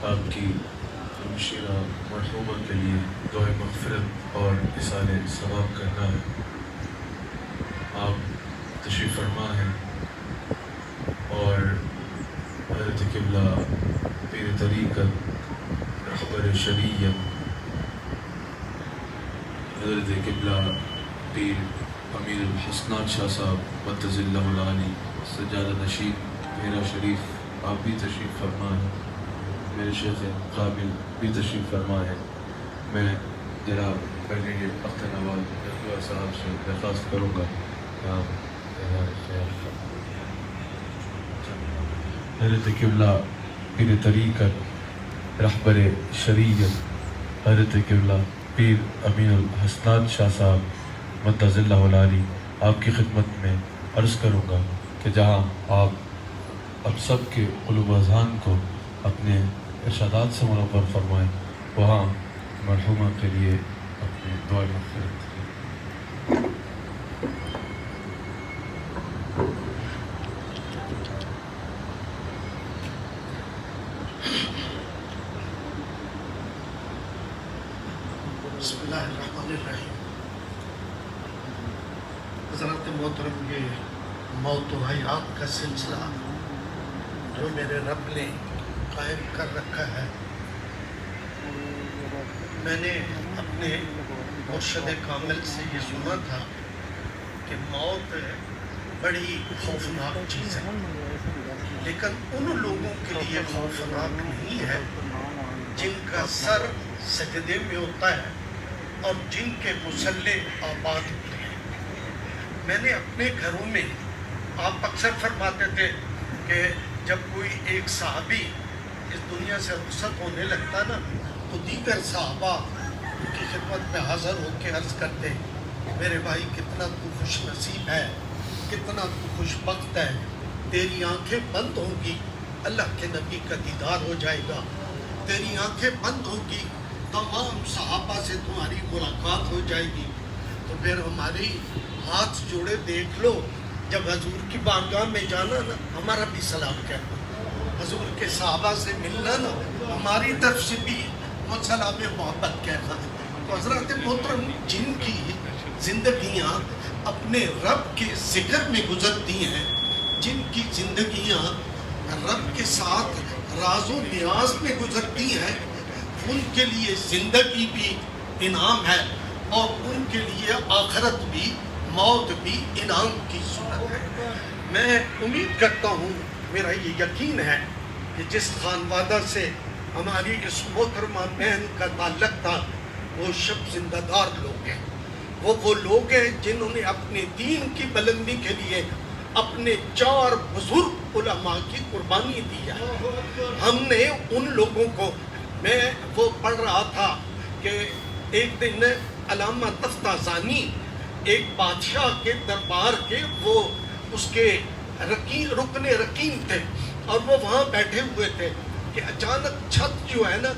آپ کی ہمشیرہ مرحومہ کے لیے دعائے مغفرت اور اِصال ثواب کرنا ہے۔ آپ تشریف فرما ہیں اور حضرت قبلہ پیر طریقت رہبر شریعت حضرت قبلہ پیر امیر الحسنات شاہ صاحب مدظ اللہ العالی سجادہ نشین میرا شریف آپ بھی تشریف فرما ہے، میرے شیخ قابل بھی تشریف فرما ہے۔ میں جناب پہلے یہ اختر نواز رضویٰ صاحب سے درخواست کروں گا کہ آپ اظہار خیال فرمائیں۔ حضرت قبلہ پیر طریقت رہبر شریعت حضرت قبلہ پیر امین الحسنات شاہ صاحب مدظ اللہ العالی آپ کی خدمت میں عرض کروں گا کہ جہاں آپ اب سب کے قلوب و اذہان کو اپنے ارشادات سے منور فرمائیں، وہاں مرحومہ کے لیے اپنے دعائے مغفرت بسم اللہ الرحمن الرحیم۔ حضرت محترم، یہ موت و حیات کا سلسلہ جو میرے رب نے قائم کر رکھا ہے، میں نے اپنے مرشد کامل سے یہ سنا تھا کہ موت بڑی خوفناک چیز ہے، لیکن ان لوگوں کے لیے خوفناک نہیں ہے جن کا سر سجدے میں ہوتا ہے اور جن کے مسلح آباد ہوتے ہیں۔ میں نے اپنے گھروں میں، آپ اکثر فرماتے تھے کہ جب کوئی ایک صحابی اس دنیا سے رخصت ہونے لگتا نا تو دیگر صحابہ ان کی خدمت میں حاضر ہو کے عرض کرتے، میرے بھائی کتنا تو خوش نصیب ہے، کتنا تو خوش بخت ہے، تیری آنکھیں بند ہوں گی اللہ کے نبی کا دیدار ہو جائے گا، تیری آنکھیں بند ہوں گی تمام صحابہ سے تمہاری ملاقات ہو جائے گی۔ تو پھر ہماری ہاتھ جوڑے دیکھ لو، جب حضور کی بارگاہ میں جانا نا ہمارا بھی سلام کہنا، حضور کے صحابہ سے ملنا نا ہماری طرف سے بھی سلام محبت کہنا۔ تو حضرت محترم، جن کی زندگیاں اپنے رب کے ذکر میں گزرتی ہیں، جن کی زندگیاں رب کے ساتھ راز و نیاز میں گزرتی ہیں، ان کے لیے زندگی بھی انعام ہے اور ان کے لیے آخرت بھی، موت بھی انعام کی صورت ہے۔ میں امید کرتا ہوں، میرا یہ یقین ہے کہ جس خانوادہ سے ہماری اس محترمہ بہن کا تعلق تھا وہ شب زندہ دار لوگ ہیں، وہ لوگ ہیں جنہوں نے اپنے دین کی بلندی کے لیے اپنے 4 بزرگ علماء کی قربانی دی ہے۔ ہم نے ان لوگوں کو، میں وہ پڑھ رہا تھا کہ ایک دن علامہ تفتازانی ایک بادشاہ کے دربار کے، وہ اس کے رکن رکین تھے اور وہ وہاں بیٹھے ہوئے تھے کہ اچانک چھت جو ہے نا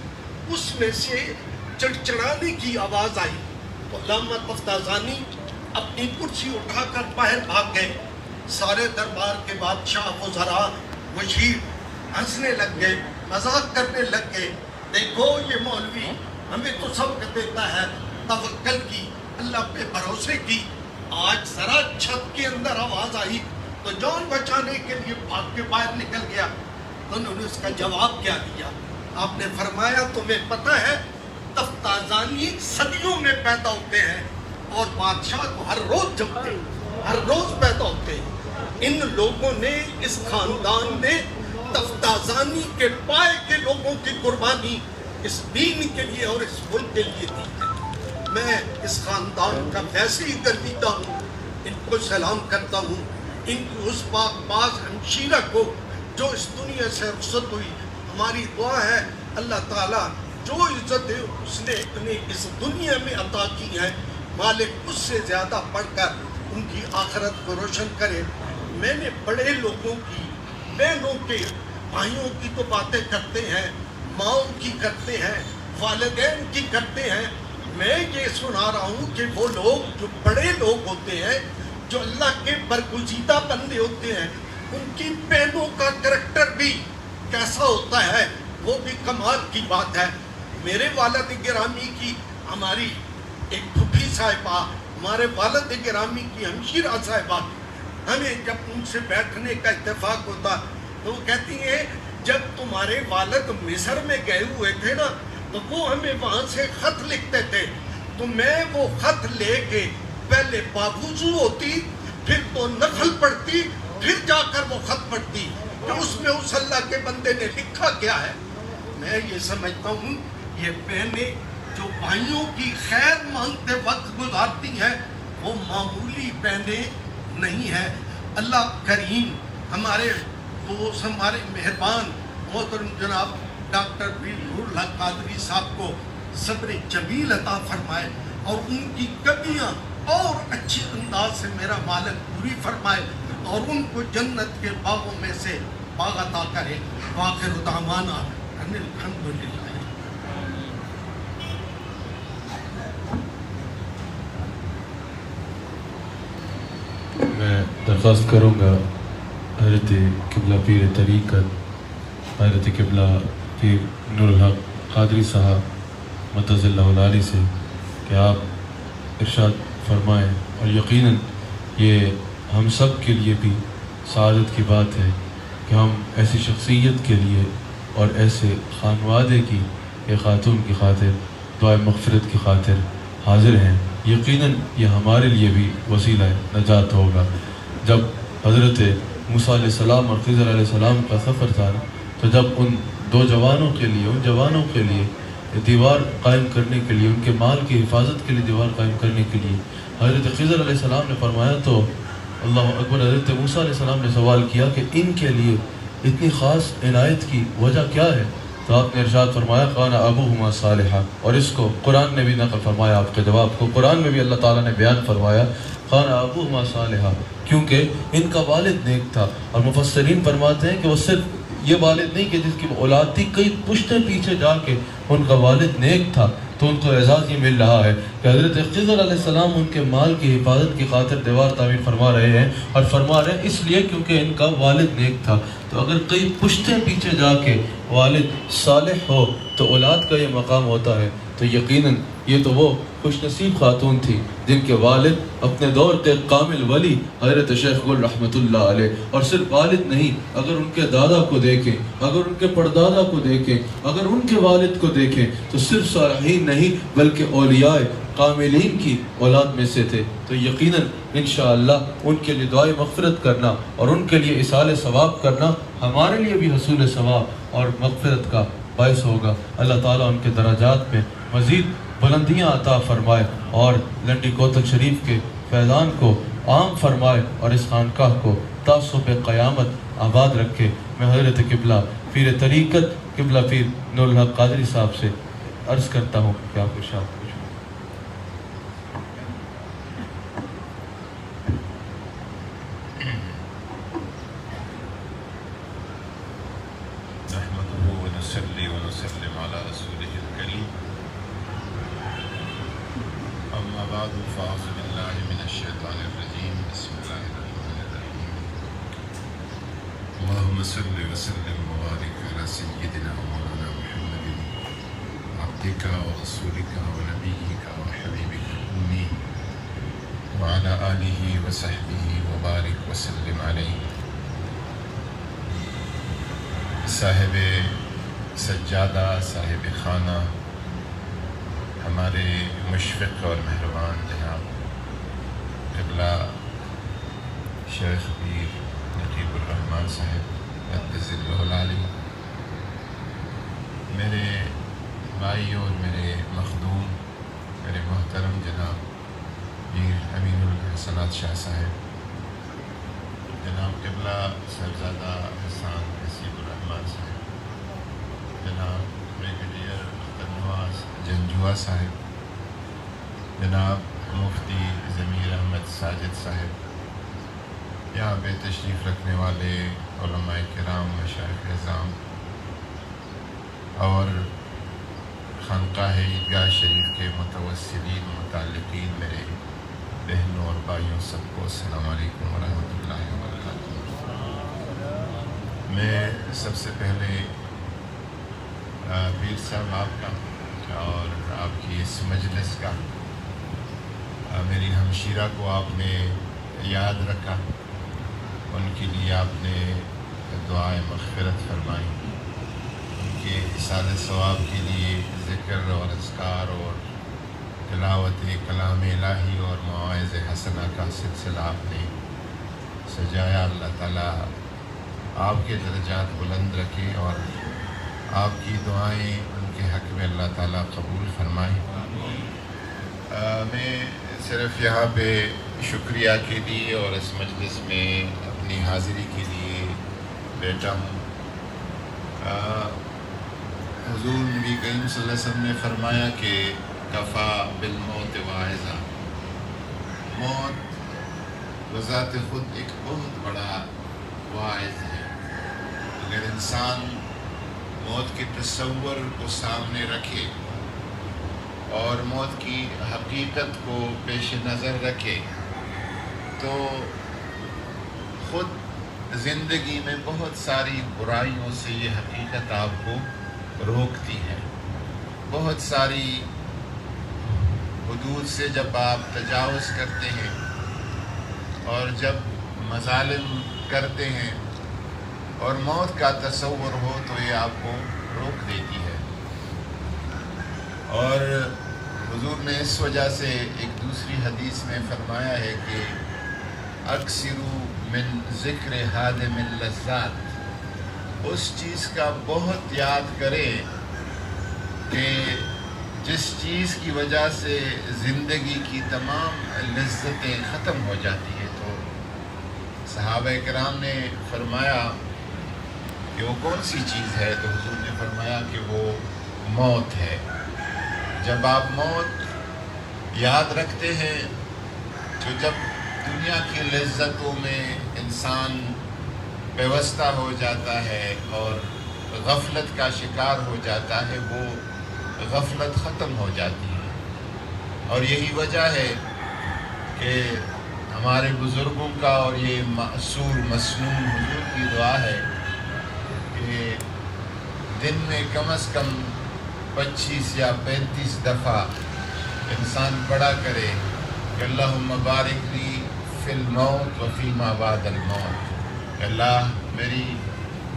اس میں سے چڑچڑانے کی آواز آئی، تو علامہ تفتازانی اپنی کرسی اٹھا کر باہر بھاگ گئے۔ سارے دربار کے بادشاہ وزراء وزیر ہنسنے لگ گئے، مذاق کرنے لگ گئے، دیکھو یہ مولوی ہمیں تو سبق دیتا ہے توکل کی، اللہ پہ بھروسے کی، آج ذرا چھت کے اندر آواز آئی تو جان بچانے کے لیے بھاگ کے باہر نکل گیا۔ تو انہوں نے اس کا جواب کیا دیا؟ آپ نے فرمایا تمہیں پتہ ہے تفتازانی صدیوں میں پیدا ہوتے ہیں اور بادشاہ کو ہر روز جمتے ہیں، ہر روز پیدا ہوتے ہیں۔ ان لوگوں نے، اس خاندان نے تفتازانی کے پائے کے لوگوں کی قربانی اس دین کے لیے اور اس ملک کے لیے دی ہے۔ میں اس خاندان کا ویسے ہی گردیدہ ہوں، ان کو سلام کرتا ہوں، ان کی اس پاک باز ہمشیرہ کو جو اس دنیا سے رخصت ہوئی۔ ہماری دعا ہے اللہ تعالیٰ جو عزت اس نے انہیں اس دنیا میں عطا کی ہے، مالک اس سے زیادہ بڑھ کر ان کی آخرت کو روشن کرے۔ میں نے بڑے لوگوں کی، بہنوں کے، بھائیوں کی تو باتیں کرتے ہیں، ماؤں کی کرتے ہیں، والدین کی کرتے ہیں۔ میں یہ سنا رہا ہوں کہ وہ لوگ جو بڑے لوگ ہوتے ہیں، جو اللہ کے برگزیدہ بندے ہوتے ہیں، ان کی بہنوں کا کریکٹر بھی کیسا ہوتا ہے وہ بھی کمال کی بات ہے۔ میرے والد گرامی کی ہماری ایک پھوپھی صاحبہ، ہمارے والد گرامی کی ہمشیرہ صاحبہ، ہمیں جب ان سے بیٹھنے کا اتفاق ہوتا تو وہ کہتی ہیں جب تمہارے والد مصر میں گئے ہوئے تھے نا تو وہ ہمیں وہاں سے خط لکھتے تھے، تو میں وہ خط لے کے پہلے باوضو ہوتی، پھر تو نفل پڑھتی، پھر جا کر وہ خط پڑھتی کہ اس میں اس اللہ کے بندے نے لکھا کیا ہے۔ میں یہ سمجھتا ہوں یہ بہنیں جو بھائیوں کی خیر مانگتے وقت گزارتی ہیں وہ معمولی بہنیں نہیں ہیں۔ اللہ کریم ہمارے دوست، ہمارے مہربان محترم جناب ڈاکٹر بی نور اللہ قادری صاحب کو صبر جمیل عطا فرمائے اور ان کی کمیاں اور اچھے انداز سے میرا مالک پوری فرمائے اور ان کو جنت کے باغوں میں سے باغ عطا کرے۔ وآخر دعوانا ان الحمدللہ۔ میں درخواست کروں گا حضرت قبلہ پیر طریقت حضرت قبلہ پیر نور الحق قادری صاحب مدظ اللہ العالی سے کہ آپ ارشاد فرمائیں، اور یقیناً یہ ہم سب کے لیے بھی سعادت کی بات ہے کہ ہم ایسی شخصیت کے لیے اور ایسے خانوادے کی ایک خاتون کی خاطر دعائے مغفرت کی خاطر حاضر ہیں۔ یقیناً یہ ہمارے لیے بھی وسیلہ نجات ہوگا۔ جب حضرت موسیٰ علیہ السلام اور خضر علیہ السلام کا سفر تھا تو جب ان دو جوانوں کے لیے، ان جوانوں کے لیے دیوار قائم کرنے کے لیے، ان کے مال کی حفاظت کے لیے دیوار قائم کرنے کے لیے حضرت خضر علیہ السلام نے فرمایا تو اللہ اکبر، حضرت موسیٰ علیہ السلام نے سوال کیا کہ ان کے لیے اتنی خاص عنایت کی وجہ کیا ہے؟ تو آپ نے ارشاد فرمایا کان ابوہما صالحا، اور اس کو قرآن نے بھی نقل فرمایا، آپ کے جواب کو قرآن میں بھی اللہ تعالیٰ نے بیان فرمایا کان ابوہما صالحا، کیونکہ ان کا والد نیک تھا۔ اور مفسرین فرماتے ہیں کہ وہ صرف یہ والد نہیں کہ جس کی اولاد تھی، کئی پشتے پیچھے جا کے ان کا والد نیک تھا، تو ان کو اعزاز یہ مل رہا ہے کہ حضرت خضر علیہ السلام ان کے مال کی حفاظت کی خاطر دیوار تعمیر فرما رہے ہیں، اور فرما رہے ہیں اس لیے کیونکہ ان کا والد نیک تھا۔ تو اگر کئی پشتے پیچھے جا کے والد صالح ہو تو اولاد کا یہ مقام ہوتا ہے، تو یقیناً یہ تو وہ خوش نصیب خاتون تھی جن کے والد اپنے دور کے کامل ولی حضرت شیخ گل رحمۃ اللہ علیہ، اور صرف والد نہیں، اگر ان کے دادا کو دیکھیں، اگر ان کے پردادا کو دیکھیں، اگر ان کے والد کو دیکھیں تو صرف صالحین نہیں بلکہ اولیاء کاملین کی اولاد میں سے تھے۔ تو یقیناً انشاءاللہ ان کے لیے دعائے مغفرت کرنا اور ان کے لیے اصال ثواب کرنا ہمارے لیے بھی حصول ثواب اور مغفرت کا باعث ہوگا۔ اللہ تعالیٰ ان کے درجات میں مزید بلندیاں عطا فرمائے اور لنڈی کوتل شریف کے فیضان کو عام فرمائے اور اس خانقاہ کو تا صبح قیامت آباد رکھے۔ میں حضرت قبلہ پیر طریقت قبلہ پیر نور الحق قادری صاحب سے عرض کرتا ہوں کہ آپ ارشاد فرمائیں۔ فأعوذ بالله من الشيطان الرجيم بسم الله الرحمن الرحيم اللهم صل وسلم وبارك على سيدنا ومولانا محمد عبدك ورسولك ونبيك وحبيبك الأمي وعلى آله وصحبه وبارك وسلم عليه۔ صاحب سجادہ، صاحب خانہ، ہمارے مشفق اور مہربان جناب قبلہ شیخ پیر نقیب الرحمن صاحب مدظ اللہ العالی، میرے بھائی اور میرے مخدوم، میرے محترم جناب پیر امین الحسنات شاہ صاحب، جناب قبلہ صاحبزادہ حسان نصیب الرحمن صاحب، جناب بریگیڈیئر نواز جنجوا صاحب، جناب مفتی ضمیر احمد ساجد صاحب، یہاں پہ تشریف رکھنے والے علماء کرام، مشائخ اعظام اور خانقاہ عیدگاہ شریف کے متوسلین متعلقین، میرے بہنوں اور بھائیوں، سب کو السلام علیکم ورحمۃ اللہ وبرکاتہ۔ میں سب سے پہلے پیر صاحب آپ کا اور آپ کی اس مجلس کا، میری ہمشیرہ کو آپ نے یاد رکھا، ان کے لیے آپ نے دعائیں مغفرت فرمائی، ان کے اصالہ ثواب کے لیے ذکر اور اذکار اور تلاوت کلام الہی اور مواعظ حسنہ کا سلسلہ آپ نے سجایا۔ اللہ تعالیٰ آپ کے درجات بلند رکھے اور آپ کی دعائیں ان کے حق میں اللہ تعالیٰ قبول فرمائے۔ میں صرف یہاں پہ شکریہ کے لیے اور اس مجلس میں اپنی حاضری کے لیے بیٹھا ہوں۔ حضور نبی کریم صلی اللہ علیہ وسلم نے فرمایا کہ کفا بالموت واعظا، موت بذات خود ایک بہت بڑا واعظ ہے۔ اگر انسان موت کے تصور کو سامنے رکھے اور موت کی حقیقت کو پیش نظر رکھے تو خود زندگی میں بہت ساری برائیوں سے یہ حقیقت آپ کو روکتی ہے۔ بہت ساری حدود سے جب آپ تجاوز کرتے ہیں اور جب مظالم کرتے ہیں اور موت کا تصور ہو تو یہ آپ کو روک دیتی ہے۔ اور حضور نے اس وجہ سے ایک دوسری حدیث میں فرمایا ہے کہ اکثروا من ذکر ہادم اللذات، اس چیز کا بہت یاد کریں کہ جس چیز کی وجہ سے زندگی کی تمام لذتیں ختم ہو جاتی ہیں۔ تو صحابہ کرام نے فرمایا کہ وہ کون سی چیز ہے؟ تو حضور نے فرمایا کہ وہ موت ہے۔ جب آپ موت یاد رکھتے ہیں تو جب دنیا کی لذتوں میں انسان پیوستہ ہو جاتا ہے اور غفلت کا شکار ہو جاتا ہے، وہ غفلت ختم ہو جاتی ہے۔ اور یہی وجہ ہے کہ ہمارے بزرگوں کا اور یہ معصور مسنون حضور کی دعا ہے کہ دن میں کم از کم 25 یا 35 دفعہ انسان پڑھا کرے کہ اللہم بارک لی فی الموت و فی ما بعد الموت، اللہ میری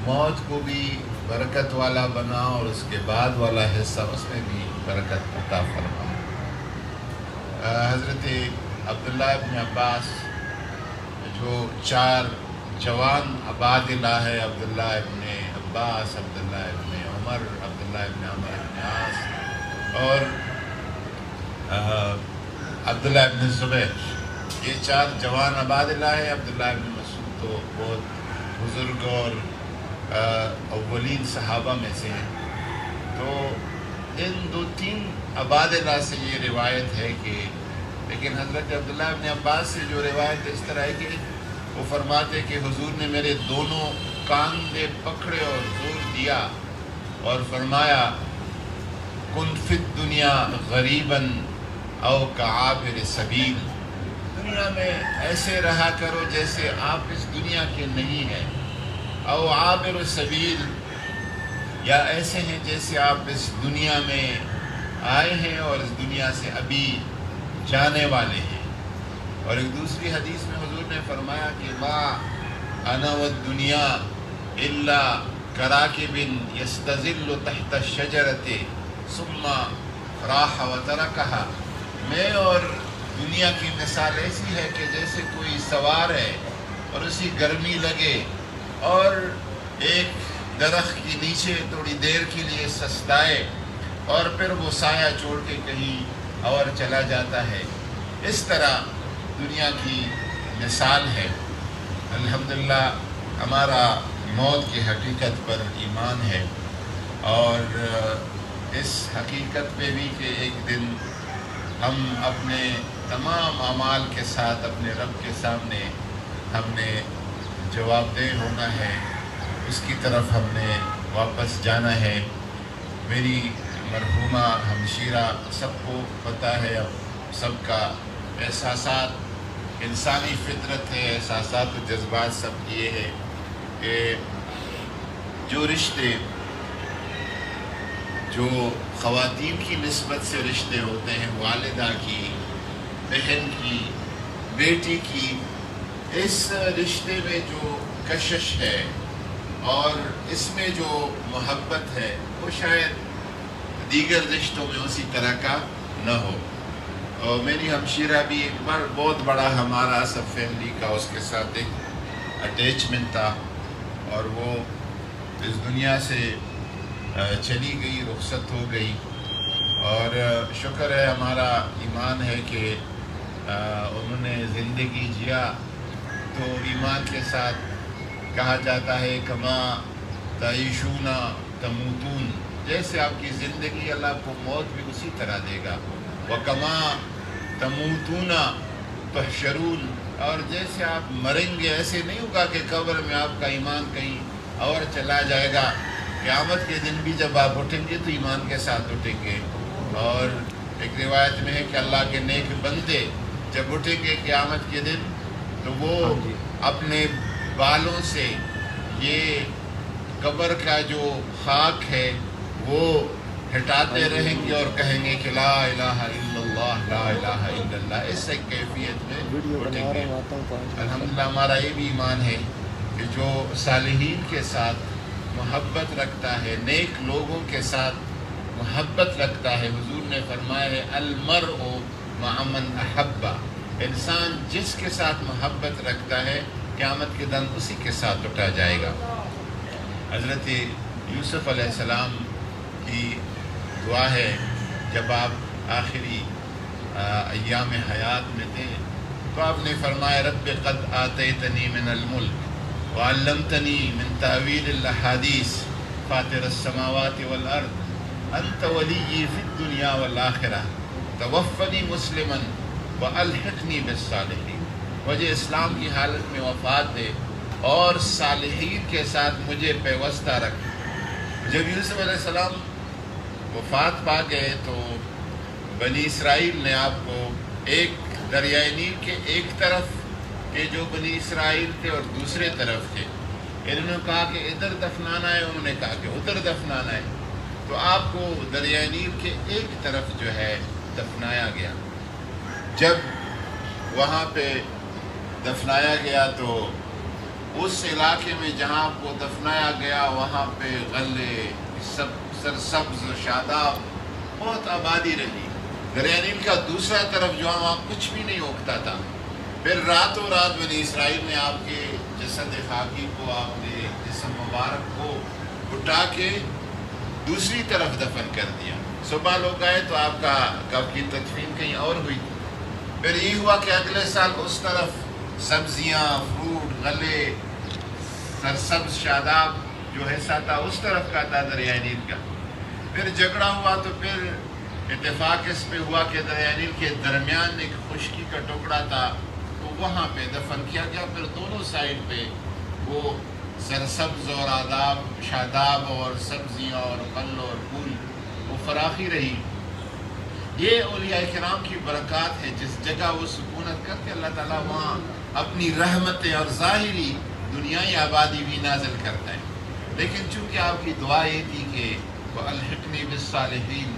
موت کو بھی برکت والا بنا اور اس کے بعد والا حصہ اس میں بھی برکت عطا فرما۔ حضرت عبداللہ ابن عباس جو 4 جوان عبادلہ ہے، عبداللہ ابن عباس، عبداللہ ابن عمر، عبداللہ ابن عمر ابن عاص اور عبداللہ ابن زبیر، یہ 4 جوان عبادلہ ہے۔ عبداللہ ابن مسعود تو بہت بزرگ اور اولین صحابہ میں سے ہیں۔ تو ان 2-3 عبادلہ سے یہ روایت ہے کہ، لیکن حضرت عبداللہ ابن عباس سے جو روایت اس طرح ہے کہ وہ فرماتے کہ حضور نے میرے دونوں کاندھے پکڑے اور زور دیا اور فرمایا کن فی الدنیا غریباً او کعابر سبیل، دنیا میں ایسے رہا کرو جیسے آپ اس دنیا کے نہیں ہیں، او عابر السبیل، یا ایسے ہیں جیسے آپ اس دنیا میں آئے ہیں اور اس دنیا سے ابھی جانے والے ہیں۔ اور ایک دوسری حدیث میں حضور نے فرمایا کہ ما انا والدنیا الا کراکب یستظل تحت الشجرۃ ثم راح وترکھا، میں اور دنیا کی مثال ایسی ہے کہ جیسے کوئی سوار ہے اور اسی گرمی لگے اور ایک درخت کے نیچے تھوڑی دیر کے لیے سستائے اور پھر وہ سایہ چھوڑ کے کہیں اور چلا جاتا ہے، اس طرح دنیا کی مثال ہے۔ الحمدللہ ہمارا موت کی حقیقت پر ایمان ہے اور اس حقیقت پہ بھی کہ ایک دن ہم اپنے تمام اعمال کے ساتھ اپنے رب کے سامنے ہم نے جواب دہ ہونا ہے، اس کی طرف ہم نے واپس جانا ہے۔ میری مرحومہ ہمشیرہ سب کو پتہ ہے، اب سب کا احساسات انسانی فطرت ہے، احساسات و جذبات سب یہ ہے کہ جو رشتے جو خواتین کی نسبت سے رشتے ہوتے ہیں، والدہ کی، بہن کی، بیٹی کی، اس رشتے میں جو کشش ہے اور اس میں جو محبت ہے وہ شاید دیگر رشتوں میں اسی طرح کا نہ ہو. اور میری ہمشیرہ بھی ایک بار بہت بڑا ہمارا سب فیملی کا اس کے ساتھ ایک اٹیچمنٹ تھا، اور وہ اس دنیا سے چلی گئی، رخصت ہو گئی. اور شکر ہے، ہمارا ایمان ہے کہ انہوں نے زندگی جیا تو ایمان کے ساتھ کہا جاتا ہے کما تعیشون تموتون، جیسے آپ کی زندگی اللہ آپ کو موت بھی اسی طرح دے گا. وکما تموتون تحشرون، اور جیسے آپ مریں گے ایسے نہیں ہوگا کہ قبر میں آپ کا ایمان کہیں اور چلا جائے گا. قیامت کے دن بھی جب آپ اٹھیں گے تو ایمان کے ساتھ اٹھیں گے. اور ایک روایت میں ہے کہ اللہ کے نیک بندے جب اٹھیں گے قیامت کے دن تو وہ اپنے بالوں سے یہ قبر کا جو خاک ہے وہ ہٹاتے رہیں گے اور کہیں گے کہ لا الہ الا اللہ، لا الہ الا اللہ. اس ایک کیفیت میں اٹھیں گے. الحمدللہ ہمارا یہ بھی ایمان ہے کہ جو صالحین کے ساتھ محبت رکھتا ہے، نیک لوگوں کے ساتھ محبت رکھتا ہے، حضور نے فرمایا ہے المرء مع من احب، انسان جس کے ساتھ محبت رکھتا ہے قیامت کے دن اسی کے ساتھ اٹھا جائے گا. حضرت یوسف علیہ السلام کی دعا ہے جب آپ آخری ایام حیات میں تھے تو آپ نے فرمایا رب قد آتیتنی من الملک وعلمتنی من تعویل الاحادیث فاطر السماوات والارض انت ولی فی الدنیا والآخرہ توفنی مسلما والحقنی بالصالحین. مجھے اسلام کی حالت میں وفات دے اور صالحین کے ساتھ مجھے پیوستہ رکھ. جب یوسف علیہ السلام وفات پا گئے تو بنی اسرائیل نے آپ کو ایک دریائے نیل کے ایک طرف کے جو بنی اسرائیل تھے اور دوسرے طرف تھے، انہوں نے کہا کہ ادھر دفنانا ہے، انہوں نے کہا کہ ادھر دفنانا ہے. تو آپ کو دریائے نیل کے ایک طرف جو ہے دفنایا گیا. جب وہاں پہ دفنایا گیا تو اس علاقے میں جہاں آپ کو دفنایا گیا وہاں پہ غلے سرسبز و شاداب بہت آبادی رہی. دریائے نیل کا دوسرا طرف جو وہاں کچھ بھی نہیں اگتا تھا. پھر راتوں رات بنی اسرائیل نے آپ کے جسد خاکی کو، آپ نے جسم مبارک کو اٹھا کے دوسری طرف دفن کر دیا. صبح لوگ آئے تو آپ کی تدفین کہیں اور ہوئی. پھر یہ ہوا کہ اگلے سال اس طرف سبزیاں، فروٹ، غلے، سرسبز شاداب جو حصہ تھا اس طرف کا تھا دریائے نیل کا. پھر جھگڑا ہوا تو پھر اتفاق اس پہ ہوا کہ دریائے نیل کے درمیان ایک خشکی کا ٹکڑا تھا تو وہاں پہ دفن کیا گیا. پھر دونوں سائڈ پہ وہ سرسبز اور آداب شاداب اور سبزیاں اور پھل اور پھول وہ فراخی رہی. یہ اولیاء کرام کی برکات ہے. جس جگہ وہ سکونت کرتے اللہ تعالیٰ وہاں اپنی رحمتیں اور ظاہری دنیائی آبادی بھی نازل کرتا ہے. لیکن چونکہ آپ کی دعا یہ تھی کہ وَأَلْحِقْنِي بِالصَّالِحِينَ،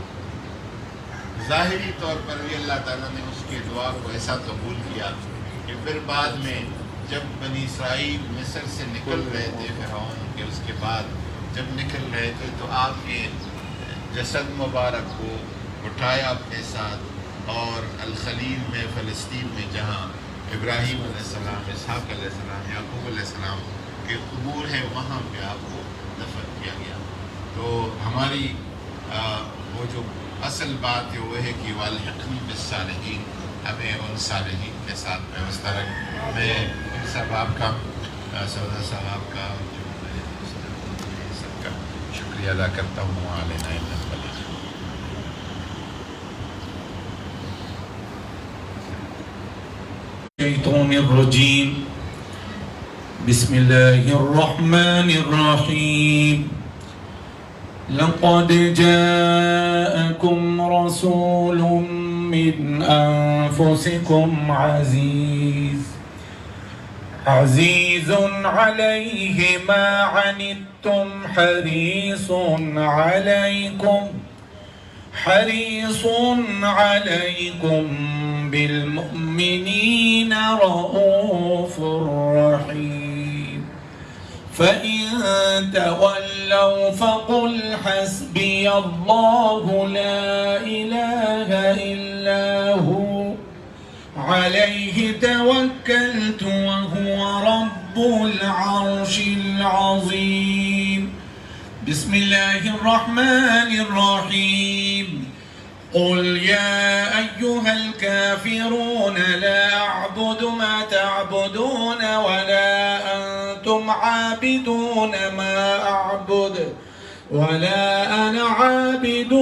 ظاہری طور پر بھی اللہ تعالیٰ نے اس کی دعا کو ایسا قبول کیا کہ پھر بعد میں جب بنی اسرائیل مصر سے نکل رہے تھے فرعون کے اس کے بعد جب نکل رہے تھے تو آپ کے جسد مبارک کو اٹھایا اپنے ساتھ اور الخلیل میں فلسطین میں جہاں ابراہیم علیہ السلام، اسحاق علیہ السلام، یعقوب علیہ السلام کے قبور ہیں وہاں پہ آپ کو دفن کیا گیا. تو ہماری وہ جو اصل بات ہے وہ ہے کہ والحقنی بالصالحین، ہمیں ان صالحین کے ساتھ پیوستہ رکھ. میں ان سب آپ کا سودا صاحب آپ کا جو سب کا شکریہ ادا کرتا ہوں. علینا الشیطان الرجیم. بسم اللہ الرحمن الرحیم. لقد جاءكم رسول من أنفسكم عزيز عليه ما عنتم حريص عليكم حريص عليكم بالمؤمنين رؤوف رحيم. فإن تولوا فقل حسبي الله لا إله إلا هو عليه توكلت وهو رب العرش العظيم. بسم الله الرحمن الرحيم. قل يا أيها الكافرون لا أعبد ما تعبدون ولا أنتم عابدون ما أعبد ولا أنا عابد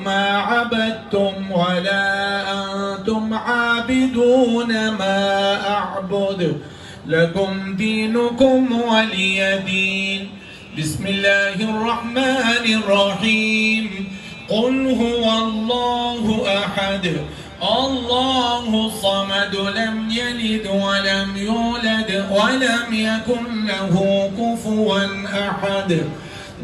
ما عبدتم ولا أنتم عابدون ما أعبد لكم دينكم ولي دين. بسم الله الرحمن الرحيم. قل هو الله أحد الله الصمد لم يلد ولم يولد ولم يكن له كفوا أحد.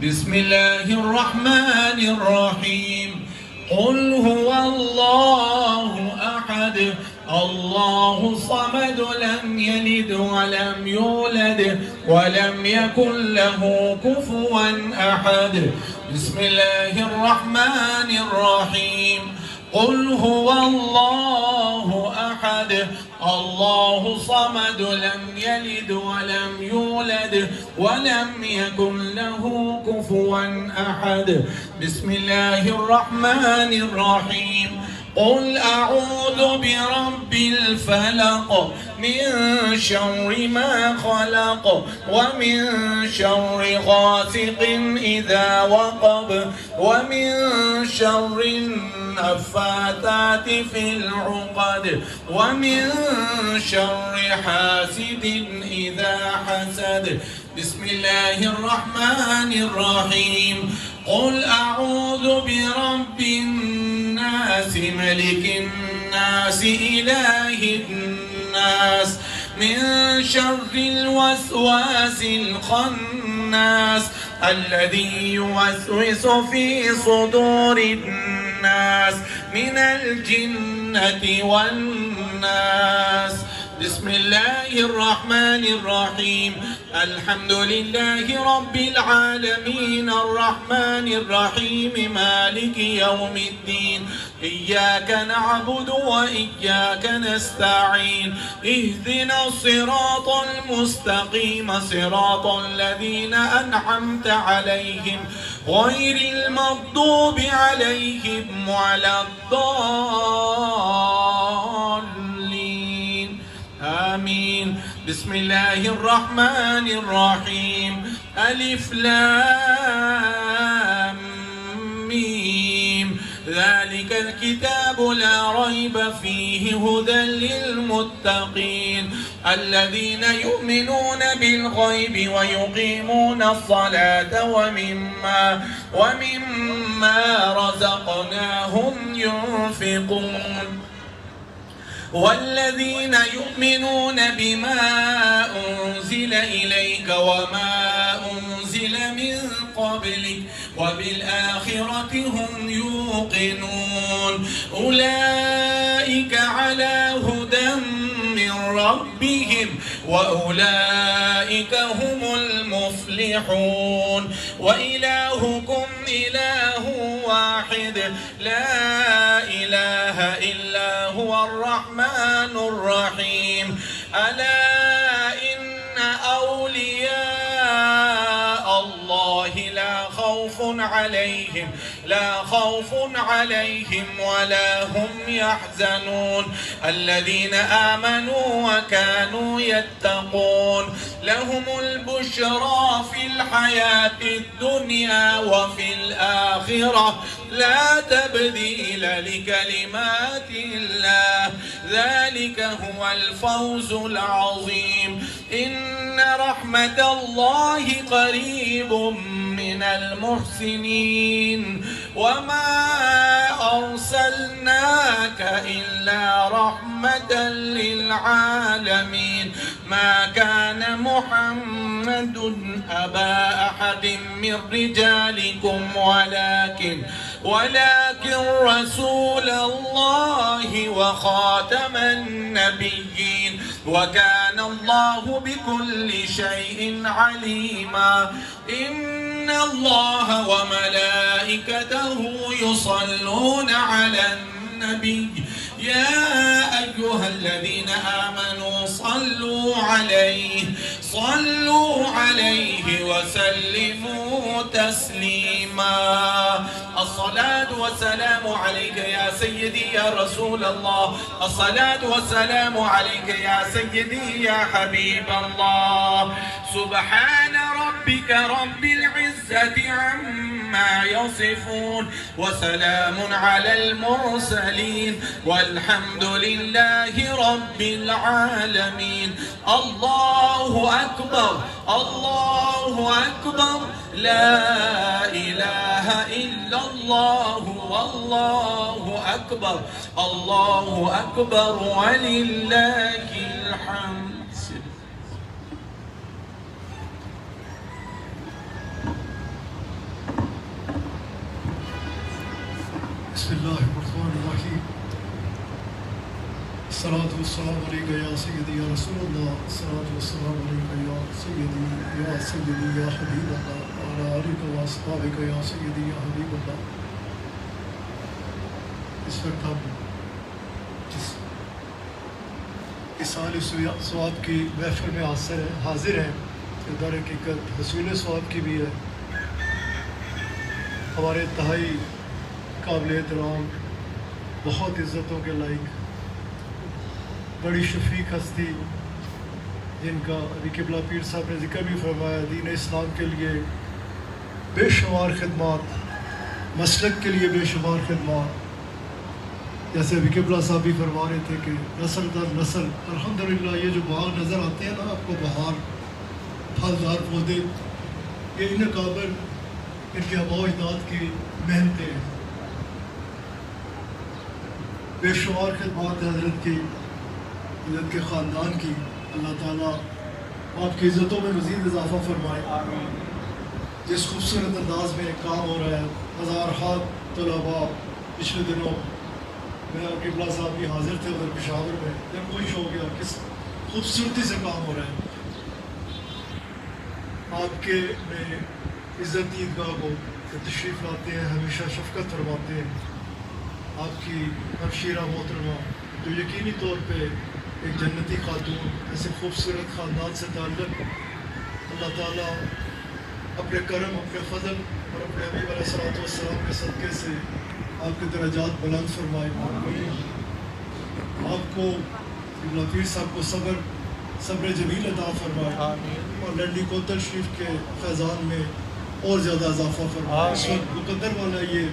بسم الله الرحمن الرحيم. قل هو الله أحد الله الصمد لم يلد ولم يولد ولم يكن له كفوا أحد. بسم الله الرحمن الرحيم. قل هو الله أحد الله الصمد لم يلد ولم يولد ولم يكن له كفوا أحد. بسم الله الرحمن الرحيم. قل أعوذ برب الفلق من شر ما خلق ومن شر غاسق إذا وقب ومن شر النفاثات في العقد ومن شر حاسد إذا حسد. بسم الله الرحمن الرحيم. قل أعوذ برب الناس ملك الناس إله الناس من شر الوسواس الخناس الذي يوسوس في صدور الناس من الجنة والناس. بسم الله الرحمن الرحيم. الحمد لله رب العالمين الرحمن الرحيم مالك يوم الدين إياك نعبد وإياك نستعين اهدنا الصراط المستقيم صراط الذين أنعمت عليهم غير المغضوب عليهم ولا الضالين آمين. بسم الله الرحمن الرحيم. ألف لام ميم ذلك الكتاب لا ريب فيه هدى للمتقين الذين يؤمنون بالغيب ويقيمون الصلاة ومما رزقناهم ينفقون والذين يؤمنون بما أنزل إليك وما أنزل من قبلك وبالآخرة هم يوقنون أولئك على هدى من ربهم وأولئك هم المفلحون. وإلهكم إله واحد لا إله إلا هو الرحمن الرحيم. ألا إن أولياء الله لا خوف عليهم ولا هم يحزنون الذين آمنوا وكانوا يتقون لهم البشرى في الحياة الدنيا وفي الآخرة لا تبديل لكلمات الله ذلك هو الفوز العظيم. إن رحمة الله قريب من المحسنين وما أرسلناك إلا رحمة للعالمين. ما كان محمد أبا أحد من رجالكم ولكن رسول الله وخاتم النبيين وكان الله بكل شيء عليما. إن الله وملائكته يصلون على النبي يا أيها الذين آمنوا صلوا عليه وسلموا تسليما. الصلاة والسلام عليك يا سيدي يا رسول الله. الصلاة والسلام عليك يا سيدي يا حبيب الله. سبحان ربك رب العزة عما يصفون وسلام على المرسلين والحمد لله رب العالمين. الله أكبر الله أكبر لا إله إلا الله والله أكبر الله أكبر ولله الحمد. بسم الله الرحمن الرحيم. الصلاة والسلام عليك يا سيدي يا رسول الله. الصلاة والسلام عليك يا سيدي يا حبيب الله وعلى آلك وأصحابك يا سيدي يا حبيب الله. اس وقت ہم اصال ثواب کی محفل میں حاضر ہیں. در حقیقت حصول ثواب کی بھی ہے. ہمارے انتہائی قابل احترام بہت عزتوں کے لائق بڑی شفیق ہستی جن کا ابھی قبلہ پیر صاحب نے ذکر بھی فرمایا، دین اسلام کے لیے بے شمار خدمات، مسلک کے لیے بے شمار خدمات. جیسے ابھی قبلہ صاحب بھی فرما رہے تھے کہ نسل در نسل الحمدللہ یہ جو باغ نظر آتے ہیں نا آپ کو، بہار پھلدار پودے، یہ ان قابل ان کے آباء و اجداد کی محنتیں ہیں. بے شمار خدمات حضرت کے خاندان کی. اللہ تعالیٰ آپ کی عزتوں میں مزید اضافہ فرمائے. جس خوبصورت انداز میں کام ہو رہا ہے، ہزارہا طلباء پچھلے دنوں میں اور قبلہ صاحب بھی حاضر تھے ادھر پشاور میں، جب خوش ہو گیا کس خوبصورتی سے کام ہو رہا ہے. آپ کے میں عزت عیدگاہ کو تشریف لاتے ہیں، ہمیشہ شفقت فرماتے ہیں. آپ کی ہمشیرہ محترمہ جو یقینی طور پہ ایک جنتی خاتون، ایسے خوبصورت خاندان سے تعلق، اللہ تعالیٰ اپنے کرم، اپنے فضل اور اپنے حبیب علیہ الصلوۃ والسلام کے صدقے سے آپ کے درجات بلند فرمائے. آپ کو قبلہ پیر صاحب کو صبر جمیل عطا فرمائے اور لنڈی کوتل شریف کے فیضان میں اور زیادہ اضافہ فرمائے. اس وقت مقدر والا یہ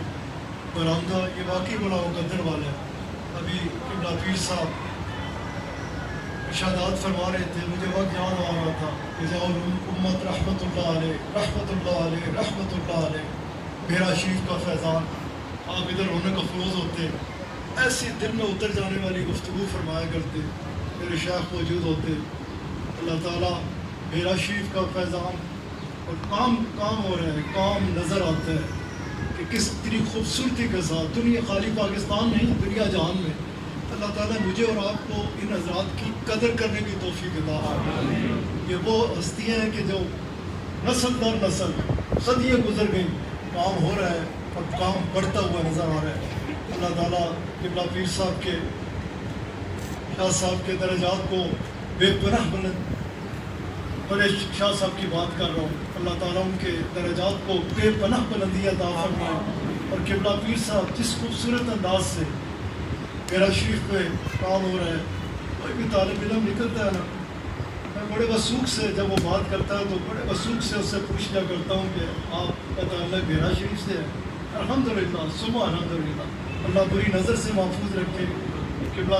برآمدہ، یہ واقعی بڑا مقدر والا ہے. ابھی قبلہ پیر صاحب ارشادات فرما رہے تھے، مجھے وقت یاد آ رہا تھا کہ جاؤ امت رحمۃ اللہ علیہ رحمۃ اللہ علیہ رحمۃ اللہ علیہ، میرا شریف کا فیضان. آپ ادھر رونق افروز ہوتے، ایسی دل میں اتر جانے والی گفتگو فرمایا کرتے، میرے شیخ موجود ہوتے. اللہ تعالیٰ میرا شریف کا فیضان اور کام ہو رہا ہے، کام نظر آتا ہے کہ کس اتنی خوبصورتی کے ساتھ دنیا، خالی پاکستان نہیں دنیا جہان میں اللہ تعالیٰ مجھے اور آپ کو ان حضرات کی قدر کرنے کی توفیق عطا فرمائے. یہ وہ ہستیاں ہیں کہ جو نسل در نسل صدیاں گزر گئیں، کام ہو رہا ہے اور کام بڑھتا ہوا نظر آ رہا ہے. اللہ تعالیٰ قبلہ پیر صاحب کے شاہ صاحب کے درجات کو بے پناہ بلند، بڑے شاہ صاحب کی بات کر رہا ہوں، اللہ تعالیٰ ان کے درجات کو بے پناہ بلندی عطا فرمائے. اور قبلہ پیر صاحب جس خوبصورت انداز سے میرا شریف پہ کام ہو رہا ہے، کوئی بھی طالب علم نکلتا ہے نا، میں بڑے وثوق سے جب وہ بات کرتا ہے تو بڑے وثوق سے اس سے پوچھ لیا کرتا ہوں کہ آپ کا تعلق میرا شریف سے ہے. الحمدللہ صبح الحمدللہ، اللہ بری نظر سے محفوظ رکھے. قبلہ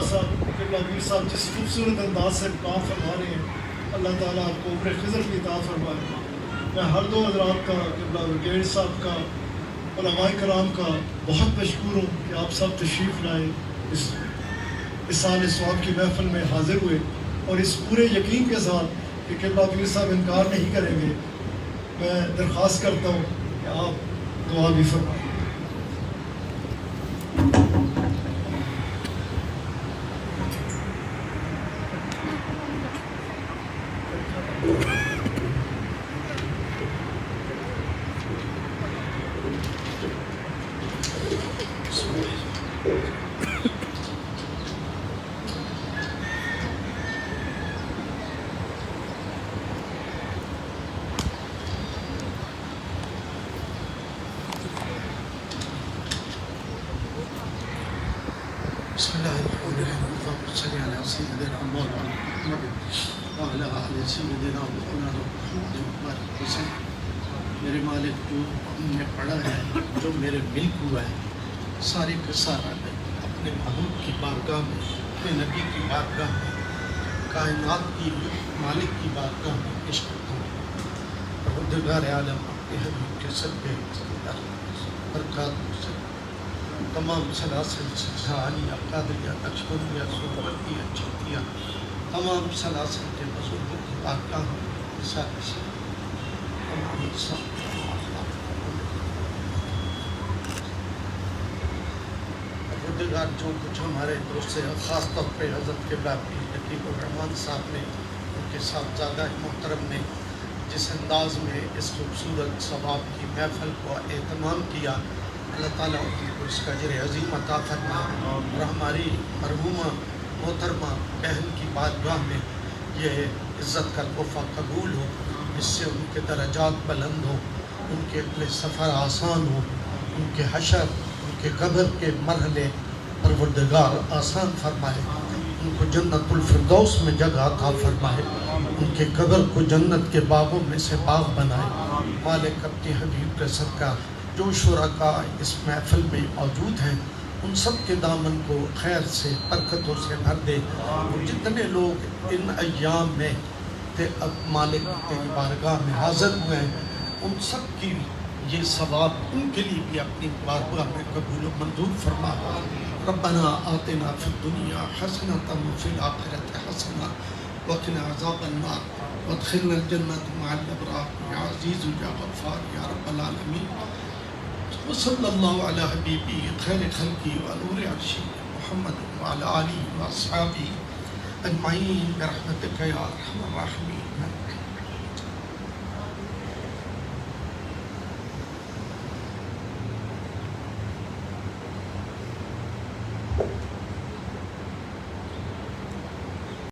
پیر صاحب جس خوبصورت انداز سے کام فرما رہے ہیں، اللہ تعالیٰ آپ کو عمر خضر کی عطا فرمائے. میں ہر دو حضرات کا، قبلہ برگیڈ صاحب کا، علماء کرام کا بہت مشکور ہوں کہ آپ سب تشریف لائے، اس سال ثواب کی محفل میں حاضر ہوئے اور اس پورے یقین کے ساتھ کہ قبلہ پیر صاحب انکار نہیں کریں گے. میں درخواست کرتا ہوں کہ آپ دعا بھی فرمائیں. بسم الله الرحمن الرحيم اللهم صل على سيدنا مولانا محمد وعلى آل سيدنا مولانا محمد وبارك وسلم. میرے مالک جو ہم نے پڑھا ہے، جو میرے ملک ہوا ہے، سارے کا سارا میں اپنے محبوب کی بارگاہ میں، اپنے نبی کی بارگاہ میں، کائنات کی مالک کی بارگاہ میں پیش کرتا ہوں. پروردگار عالم اپنے حبیب کے صدقے برکات سے تمام سلاسل سلسانی قادریہ نقشبندیہ سوبردیہ چیتیہ تمام سلاسل کے بزرگوں کی بارگاہ میں ساتھ سے تمام پروردگار جو کچھ ہمارے دوست سے خاص طور پہ حضرت کے باپی لطیف الرحمان صاحب نے، ان کے صاحبزادہ محترم نے جس انداز میں اس خوبصورت ثواب کی محفل کو اہتمام کیا، اللہ تعالیٰ ان کو اس کا اجر عظیم عطا فرمائے اور ہماری مرحومہ محترمہ بہن کی بارگاہ میں یہ عزت کا تحفہ قبول ہو، اس سے ان کے درجات بلند ہو، ان کے اگلے سفر آسان ہو، ان کے حشر، ان کے قبر کے مرحلے پروردگار آسان فرمائے، ان کو جنت الفردوس میں جگہ عطا فرمائے، ان کے قبر کو جنت کے باغوں میں سے باغ بنائے. مالک اپنے حبیب کے صدقہ جو شرکاء اس محفل میں موجود ہیں ان سب کے دامن کو خیر سے برکتوں سے بھر دے، اور جتنے لوگ ان ایام میں اب مالک تیری بارگاہ میں حاضر ہوئے ہیں ان سب کی یہ ثواب ان کے لیے بھی اپنی بارگاہ میں قبول و منظور فرما. ربنا آتنا فی الدنیا حسنۃ وفی الآخرۃ حسنۃ وقنا عذاب النار وادخلنا الجنۃ مع الابرار یا عزیز یا غفار یا رب العالمین. وصلی اللہ علی حبیبی خیر خلقی ونور عرشی محمد وعلی آلہ واصحابہ اجمعین برحمتک یا ارحم الراحمین.